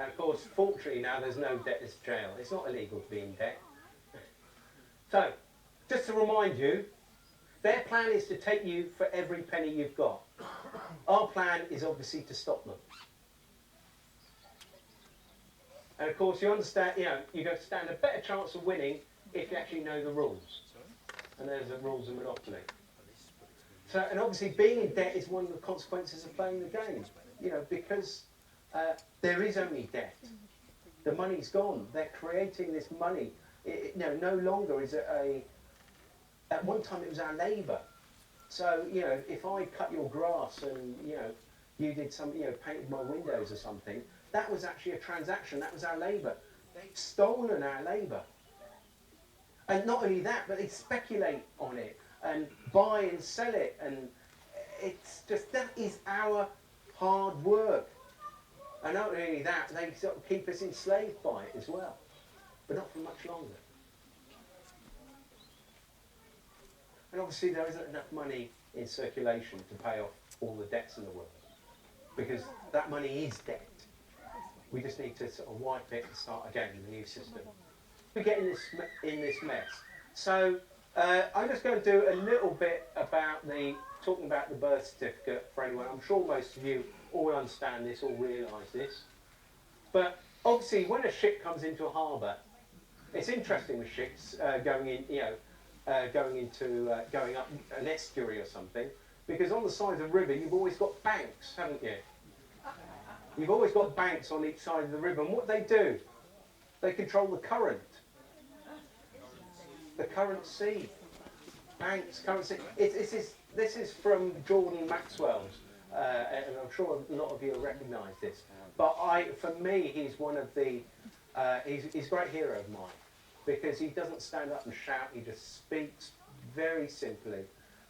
And of course, fortunately now there's no debtor's jail. It's not illegal to be in debt. So, just to remind you, their plan is to take you for every penny you've got. Our plan is obviously to stop them. And of course, you understand, you're going to stand a better chance of winning if you actually know the rules. And there's the rules of Monopoly. So, and obviously being in debt is one of the consequences of playing the game. Because there is only debt. The money's gone. They're creating this money. No longer is it at one time it was our labour. So, if I cut your grass and, you did some, painted my windows or something, that was actually a transaction. That was our labour. They've stolen our labour. And not only that, but they speculate on it and buy and sell it. And it's just, that is our hard work. And not only that, they sort of keep us enslaved by it as well. But not for much longer. And obviously there isn't enough money in circulation to pay off all the debts in the world. Because that money is debt. We just need to sort of wipe it and start again in the new system. We get in this mess. So I'm just going to do a little bit about talking about the birth certificate for anyone. I'm sure most of you all understand this, all realise this. But obviously when a ship comes into a harbour, it's interesting with ships going up an estuary or something, because on the side of the river you've always got banks, haven't you? You've always got banks on each side of the river, and what they do, they control the current sea. Banks, current sea. This is from Jordan Maxwell's, and I'm sure a lot of you will recognise this. But for me, he's one of the, he's a great hero of mine, because he doesn't stand up and shout. He just speaks very simply,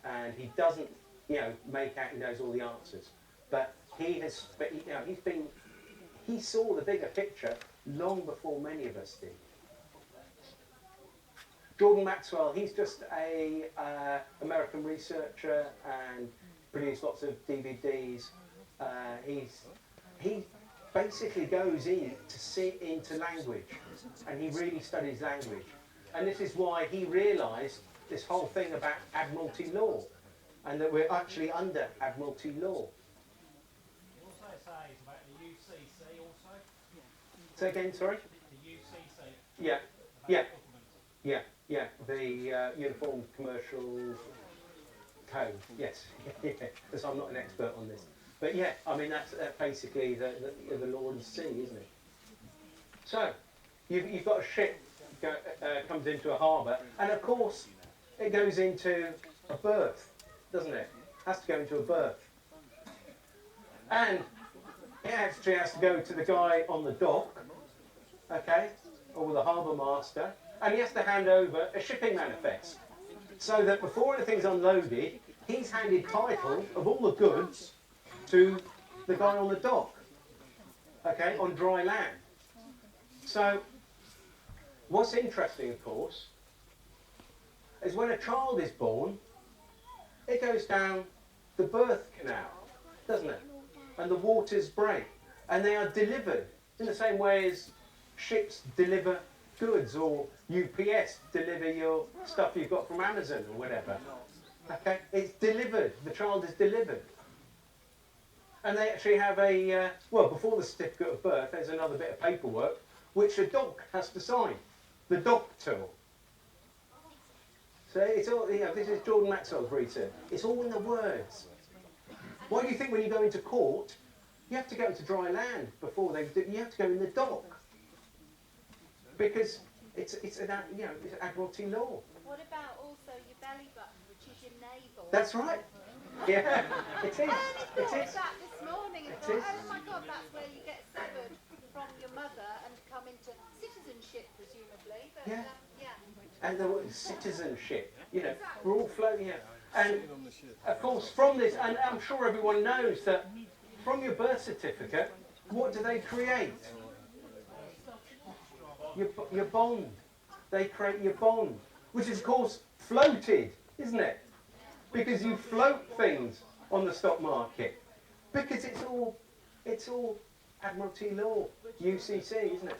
and he doesn't, make out he knows all the answers. But he saw the bigger picture long before many of us did. Jordan Maxwell, he's just a American researcher and produced lots of DVDs. He basically goes into language, and he really studies language. And this is why he realised this whole thing about Admiralty law, and that we're actually under Admiralty law. You also say it's about the UCC also? Say again, sorry? The UCC. Yeah, the Uniform Commercial Code, yes. Because I'm not an expert on this. But yeah, I mean, that's basically the law of the sea, isn't it? So, you've got a ship comes into a harbour, and of course, it goes into a berth, doesn't it? Has to go into a berth. And it actually has to go to the guy on the dock, okay, or the harbour master, and he has to hand over a shipping manifest, so that before anything's unloaded, he's handed title of all the goods to the guy on the dock, okay, on dry land. So, what's interesting, of course, is when a child is born, it goes down the birth canal, doesn't it? And the waters break, and they are delivered in the same way as ships deliver goods, or UPS deliver your stuff you've got from Amazon or whatever. Okay, it's delivered. The child is delivered. And they actually have before the certificate of birth, there's another bit of paperwork which the doc has to sign. The doctor. So it's all, this is Jordan Maxwell's research. It's all in the words. Why do you think when you go into court, you have to go into dry land before you have to go in the dock? Because it's an Admiralty law. What about also your belly button, which is your navel? That's right. Yeah, it is. I only thought It is. that this morning and thought, oh my God, that's where you get severed from your mother and come into citizenship, presumably. But, Yeah. yeah. And the word citizenship, we're all floating here. And of course, from this, and I'm sure everyone knows that from your birth certificate, what do they create? Your bond. They create your bond, which is of course floated, isn't it? Because you float things on the stock market, because it's all Admiralty Law, UCC, isn't it?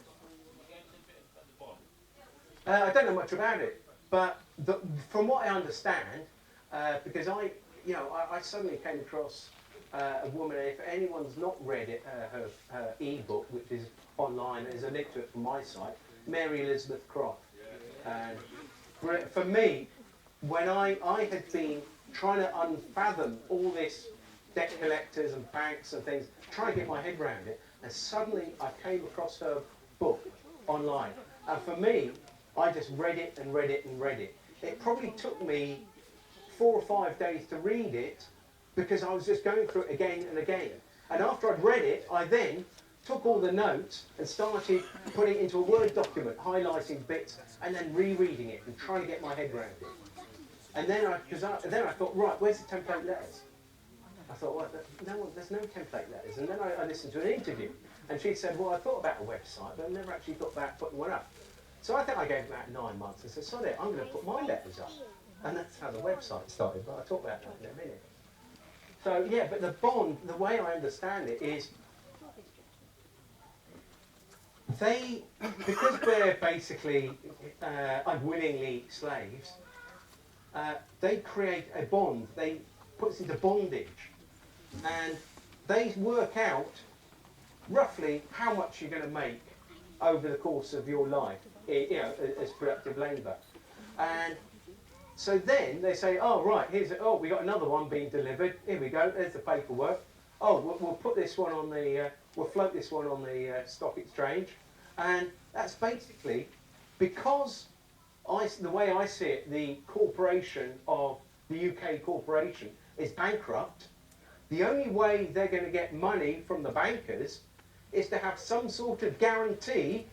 I don't know much about it, but from what I understand, because I suddenly came across a woman. If anyone's not read it, her e-book, which is online, there's a link to it from my site, Mary Elizabeth Croft. And for me, when I had been trying to unfathom all this debt collectors and banks and things, trying to get my head around it, and suddenly I came across her book online. And for me, I just read it and read it and read it. It probably took me 4 or 5 days to read it because I was just going through it again and again. And after I'd read it, I then took all the notes and started putting it into a Word document, highlighting bits, and then rereading it and trying to get my head around it. And then I thought, right, where's the template letters? I thought, well, there's no template letters. And then I listened to an interview, and she said, well, I thought about a website, but I never actually got back putting one up. So I think I gave about 9 months and said, sorry, I'm going to put my letters up. And that's how the website started, but I'll talk about that in a minute. So, yeah, but the bond, the way I understand it is, because we're basically unwillingly slaves, they create a bond. They put us into bondage. And they work out roughly how much you're going to make over the course of your life, as productive labour. And so then they say, oh, right, we got another one being delivered. Here we go, there's the paperwork. Oh, we'll put this one on we'll float this one on the stock exchange. And that's basically, because the way I see it, the corporation of the UK corporation is bankrupt. The only way they're going to get money from the bankers is to have some sort of guarantee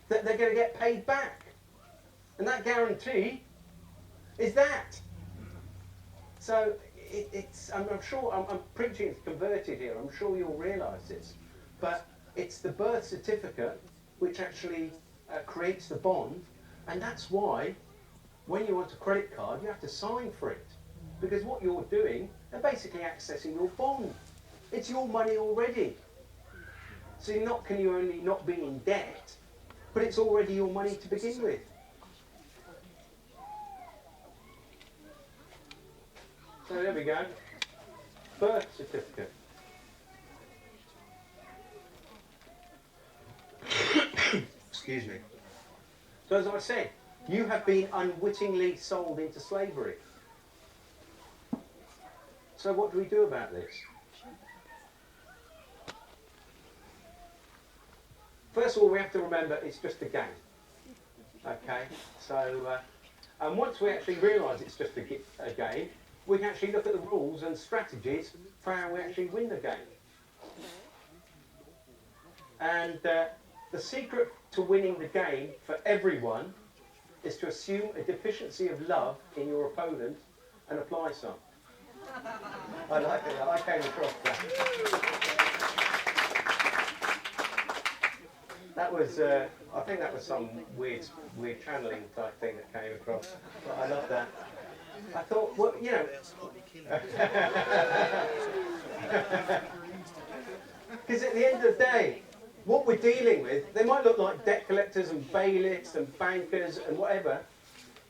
that they're going to get paid back. And that guarantee is that. So I'm sure, I'm preaching it's converted here, I'm sure you'll realise this, but it's the birth certificate which actually creates the bond, and that's why when you want a credit card you have to sign for it, because what you're doing, they're basically accessing your bond. It's your money already. So can you only not be in debt, but it's already your money to begin with. So there we go. Birth certificate. Excuse me. So as I said, you have been unwittingly sold into slavery. So what do we do about this? First of all, we have to remember it's just a game. Okay? So, and once we actually realise it's just a game, we can actually look at the rules and strategies for how we actually win the game. And the secret to winning the game for everyone is to assume a deficiency of love in your opponent and apply some. I like it. I came across that. That was, I think that was some weird channeling type thing that came across. But I love that. I thought, well, you know, because at the end of the day, what we're dealing with, they might look like debt collectors and bailiffs and bankers and whatever,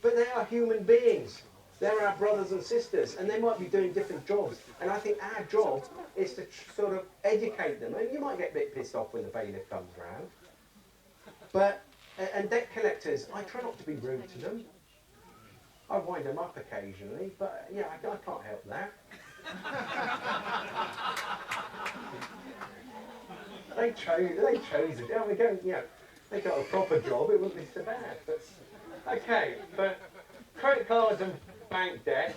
but they are human beings. They're our brothers and sisters, and they might be doing different jobs. And I think our job is to sort of educate them. And you might get a bit pissed off when the bailiff comes round. But, and debt collectors, I try not to be rude to them. I wind them up occasionally, but yeah, I can't help that. They chose it. Oh, they got a proper job, it wouldn't be so bad. But okay, but credit cards and bank debt.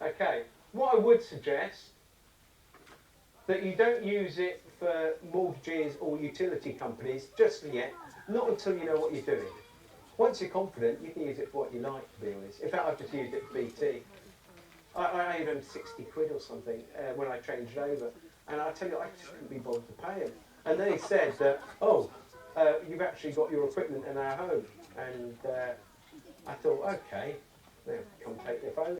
Okay, what I would suggest that you don't use it for mortgages or utility companies just yet. Not until you know what you're doing. Once you're confident, you can use it for what you like, to be honest. In fact, I've just used it for BT. I owed them 60 quid or something when I changed over. And I tell you, I just couldn't be bothered to pay them. And they said that, you've actually got your equipment in our home. And I thought, okay, they'll come take their phone.